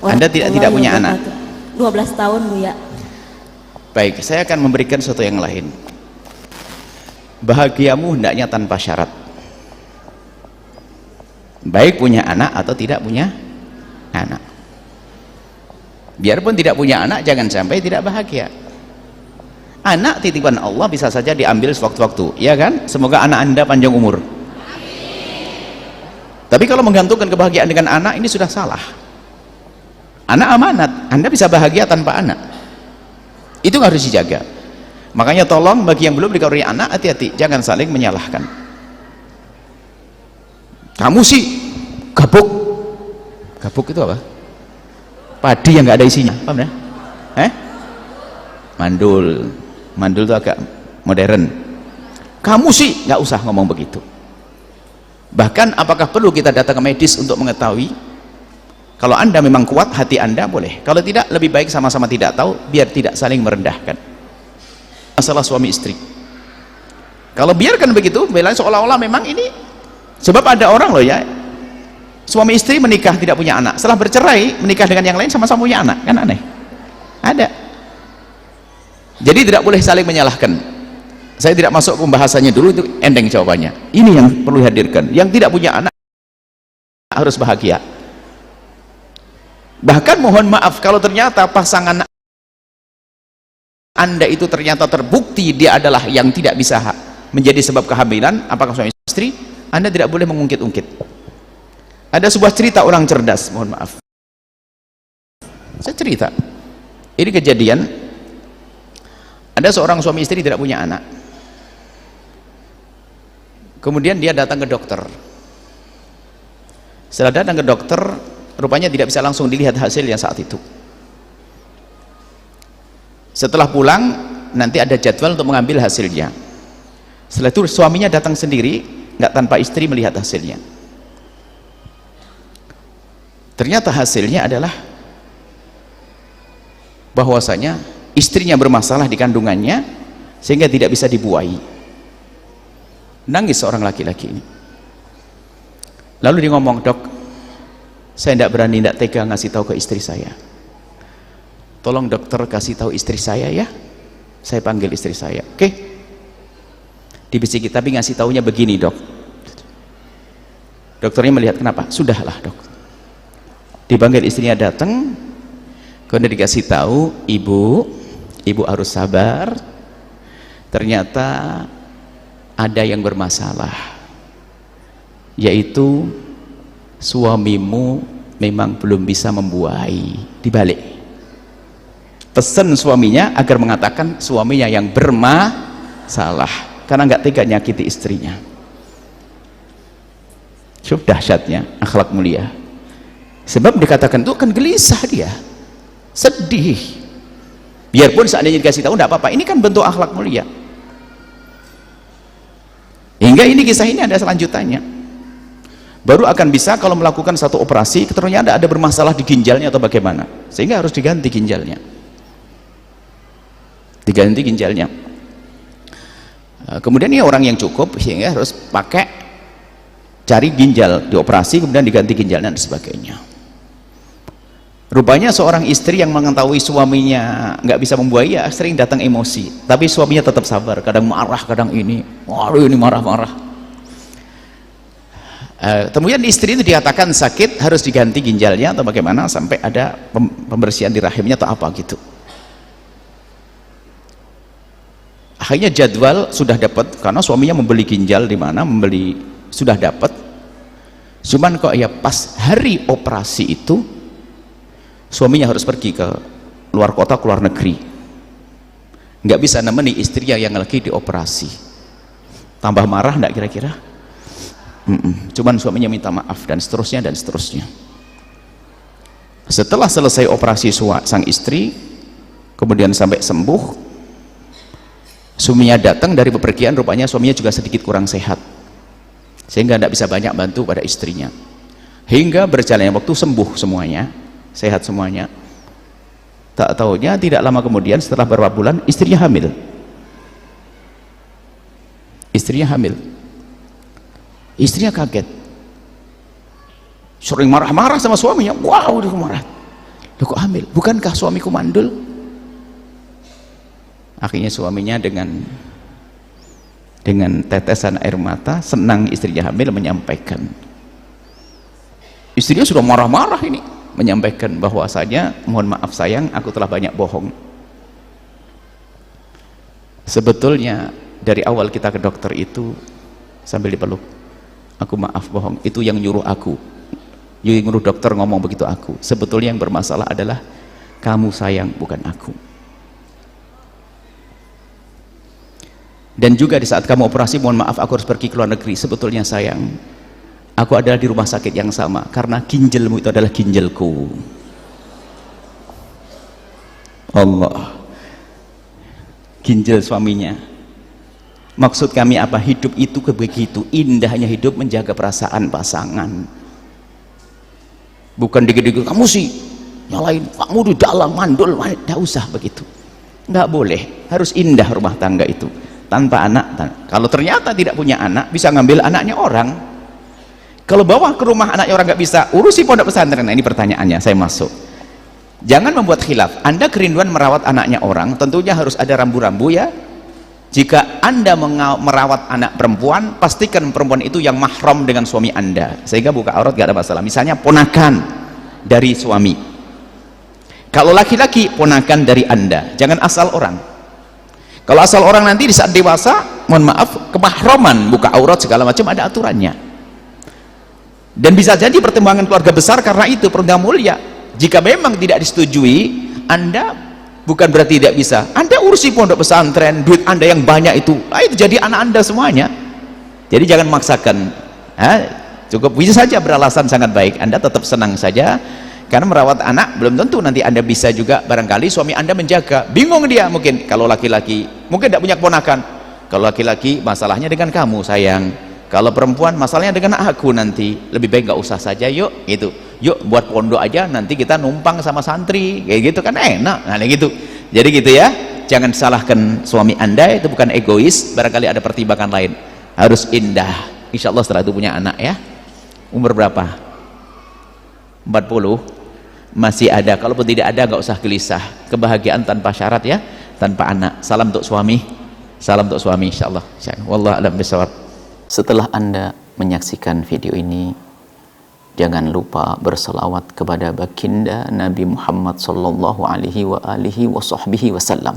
Anda tidak punya anak? 12 tahun Bu ya. Baik, saya akan memberikan sesuatu yang lain. Bahagiamu hendaknya tanpa syarat, baik punya anak atau tidak punya anak. Biarpun tidak punya anak, jangan sampai tidak bahagia. Anak titipan Allah bisa saja diambil sewaktu-waktu, ya kan? Semoga anak Anda panjang umur. Tapi kalau menggantungkan kebahagiaan dengan anak, ini sudah salah. Anak amanat, Anda bisa bahagia tanpa anak. Itu harus dijaga. Makanya tolong bagi yang belum dikaruniai anak, hati-hati, jangan saling menyalahkan. Kamu sih gabuk. Gabuk itu apa? Padi yang nggak ada isinya, paham ya? Mandul. Mandul itu agak modern. Kamu sih nggak usah ngomong begitu. Bahkan apakah perlu kita datang ke medis untuk mengetahui? Kalau Anda memang kuat hati Anda, boleh. Kalau tidak, lebih baik sama-sama tidak tahu, biar tidak saling merendahkan. Masalah suami istri, kalau biarkan begitu, belain seolah-olah memang ini. Sebab ada orang loh ya, suami istri menikah tidak punya anak, setelah bercerai menikah dengan yang lain sama-sama punya anak, kan aneh. Ada. Jadi tidak boleh saling menyalahkan. Saya tidak masuk ke pembahasannya dulu, itu ending jawabannya. Ini yang perlu dihadirkan. Yang tidak punya anak harus bahagia. Bahkan mohon maaf kalau ternyata pasangan Anda itu ternyata terbukti dia adalah yang tidak bisa menjadi sebab kehamilan, apakah suami istri, Anda tidak boleh mengungkit-ungkit. Ada sebuah cerita orang cerdas, mohon maaf. Saya cerita. Ini kejadian, ada seorang suami istri tidak punya anak. Kemudian dia datang ke dokter. Setelah datang ke dokter, rupanya tidak bisa langsung dilihat hasilnya saat itu. Setelah pulang, nanti ada jadwal untuk mengambil hasilnya. Setelah itu suaminya datang sendiri, nggak tanpa istri melihat hasilnya. Ternyata hasilnya adalah bahwasanya istrinya bermasalah di kandungannya sehingga tidak bisa dibuahi. Nangis seorang laki-laki ini. Lalu dia ngomong, "Dok, saya tidak berani, tidak tega ngasih tahu ke istri saya. Tolong dokter kasih tahu istri saya ya." Saya panggil istri saya. "Oke." Dibisiki, "Tapi ngasih taunya begini, Dok." Dokternya melihat, "Kenapa?" "Sudahlah, Dok." Dipanggil istrinya, datang. Kemudian dikasih tahu, ibu harus sabar. Ternyata ada yang bermasalah, yaitu suamimu memang belum bisa membuahi." Dibalik, pesan suaminya agar mengatakan suaminya yang bermasalah karena nggak tega nyakiti istrinya. Sudah dahsyatnya akhlak mulia. Sebab dikatakan itu kan gelisah, dia sedih, biarpun seandainya dikasih tahu tidak apa-apa. Ini kan bentuk akhlak mulia. Hingga ini kisah ini ada selanjutannya. Baru akan bisa kalau melakukan satu operasi, ternyata ada bermasalah di ginjalnya atau bagaimana, sehingga harus diganti ginjalnya. Diganti ginjalnya. Kemudian ini orang yang cukup sehingga harus pakai cari ginjal, dioperasi kemudian diganti ginjalnya dan sebagainya. Rupanya seorang istri yang mengetahui suaminya nggak bisa membuahi, ya sering datang emosi, tapi suaminya tetap sabar, kadang marah, kadang ini, waduh ini marah-marah. Kemudian istri itu dikatakan sakit, harus diganti ginjalnya atau bagaimana, sampai ada pembersihan di rahimnya atau apa gitu. Akhirnya jadwal sudah dapat, karena suaminya membeli ginjal di mana, sudah dapat. Cuman kok ya pas hari operasi itu suaminya harus pergi ke luar kota, ke luar negeri, nggak bisa nemeni istrinya yang lagi dioperasi. Tambah marah nggak kira-kira? Cuman suaminya minta maaf dan seterusnya dan seterusnya. Setelah selesai operasi sang istri, kemudian sampai sembuh, suaminya datang dari bepergian. Rupanya suaminya juga sedikit kurang sehat, sehingga tidak bisa banyak bantu pada istrinya. Hingga berjalannya waktu, sembuh semuanya, sehat semuanya. Tak tahunya tidak lama kemudian, setelah beberapa bulan, istrinya hamil. Istrinya hamil. Istrinya kaget, sering marah-marah sama suaminya. Wow, dia marah. Loh, kok hamil? Bukankah suamiku mandul? Akhirnya suaminya dengan tetesan air mata, senang istrinya hamil, menyampaikan. Istrinya sudah marah-marah ini, menyampaikan bahwasanya, mohon maaf sayang, aku telah banyak bohong. Sebetulnya dari awal kita ke dokter itu sambil dipeluk, aku maaf bohong, itu yang nyuruh aku, yang nyuruh dokter ngomong begitu aku. Sebetulnya yang bermasalah adalah kamu sayang, bukan aku. Dan juga di saat kamu operasi, mohon maaf aku harus pergi ke luar negeri, sebetulnya sayang, aku adalah di rumah sakit yang sama karena ginjalmu itu adalah ginjalku. Allah, ginjal suaminya. Maksud kami apa? Hidup itu begitu indahnya, hidup menjaga perasaan pasangan, bukan dikit-dikit kamu sih nyalain, kamu di dalam mandul, tidak usah begitu, nggak boleh. Harus indah rumah tangga itu tanpa anak. Kalau ternyata tidak punya anak, bisa ngambil anaknya orang. Kalau bawa ke rumah anaknya orang nggak bisa, urusi pondok pesantren. Nah, ini pertanyaannya, saya masuk. Jangan membuat khilaf. Anda kerinduan merawat anaknya orang, tentunya harus ada rambu-rambu ya. Jika Anda merawat anak perempuan, pastikan perempuan itu yang mahram dengan suami Anda, sehingga buka aurat gak ada masalah. Misalnya ponakan dari suami. Kalau laki-laki, ponakan dari Anda, jangan asal orang. Kalau asal orang nanti di saat dewasa, mohon maaf, kemahraman, buka aurat segala macam ada aturannya. Dan bisa jadi pertimbangan keluarga besar karena itu, perintah mulia. Jika memang tidak disetujui, Anda bukan berarti tidak bisa. Anda urusi pondok pesantren, duit Anda yang banyak itu jadi anak Anda semuanya. Jadi jangan memaksakan. Cukup bisa saja beralasan sangat baik, Anda tetap senang saja. Karena merawat anak belum tentu nanti Anda bisa juga, barangkali suami Anda menjaga, bingung dia mungkin. Kalau laki-laki mungkin tidak punya keponakan. Kalau laki-laki masalahnya dengan kamu sayang, kalau perempuan masalahnya dengan aku nanti, lebih baik nggak usah saja, yuk gitu, yuk buat pondok aja, nanti kita numpang sama santri, kayak gitu kan enak. Nah gitu, jadi gitu ya, jangan salahkan suami Anda, itu bukan egois, barangkali ada pertimbangan lain. Harus indah, insya Allah setelah itu punya anak ya. Umur berapa? 40? Masih ada. Kalaupun tidak ada nggak usah gelisah, kebahagiaan tanpa syarat ya, tanpa anak. Salam untuk suami, salam untuk suami, insya Allah. Wallahu a'lam bishawab. Setelah Anda menyaksikan video ini, jangan lupa berselawat kepada baginda Nabi Muhammad sallallahu alaihi wa alihi wa sahbihi wasallam.